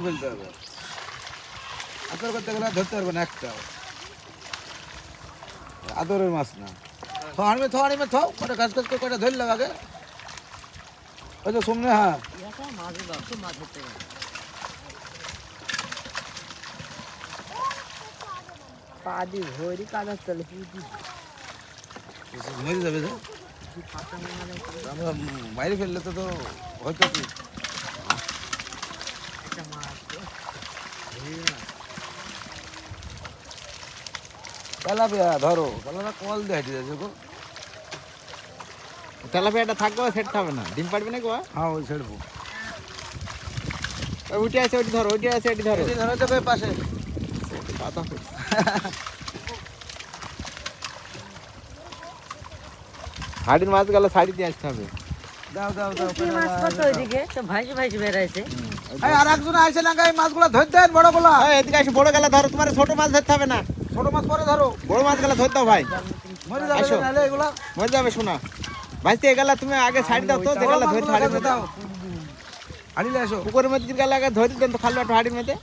ফেলতে হবে, আদর করতে গেলে ধরতে পারবে না একটা আদরের মাছ না। আনিমে থাও কটা গাছ গাছ করে কটা ধরলাম আগে ওই তো সামনে। হ্যাঁ মরে যাবে যে আমরা বাইরে ফেললে তো তো হয়তো কি তেলাপিয়া ধরো, তেলাপিয়া কল দিয়ে হেঁটে যাচ্ছে গো। তেলাপিয়াটা থাকবে সেট হবে না, ডিম পারবে না গো। হ্যাঁ ওই ছেড়বো, উঠে আছে ওটি ধরো, উঠে আছে এটি ধরো। এটি ধরো তো কই পাশে হাড়ির মাছ গেলে শাড়ি দিয়ে আসতে হবে। দাও দাও দাও। আর একজন আইছে না গাই মাছগুলো ধর দেন বড় গুলা। এদিকে আসো, বড় গেলা ধরো, তোমার ছোট মাছ ধরতে হবে না, ছোট মাছ পরে ধরো, বড় মাছ গেলা ধরতে হবে ভাই। মরে যাবে আসো। নাহলে এগুলা মরে যাবে শোনা ভাইতে গেলা, তুমি আগে ছাড়ি দাও তো, গেলা ধরে হাড়ির মধ্যে দাও হাড়িলে এসো। পুকুরের মধ্যে গেলে আগে ধরে দেন তো, খালো একটু হাড়ির মধ্যে।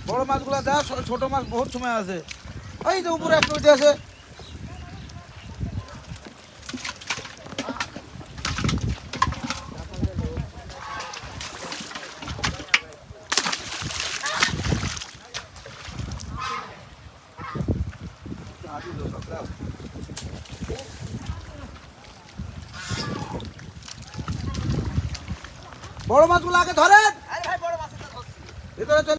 বড় মাছগুলো দাও, ছোট মাছ বহুত সময় আছে। ওই যে উপরে একটা উঠে আছে। বড় মাছগুলো আগে ধরেন, ভিতরে চলে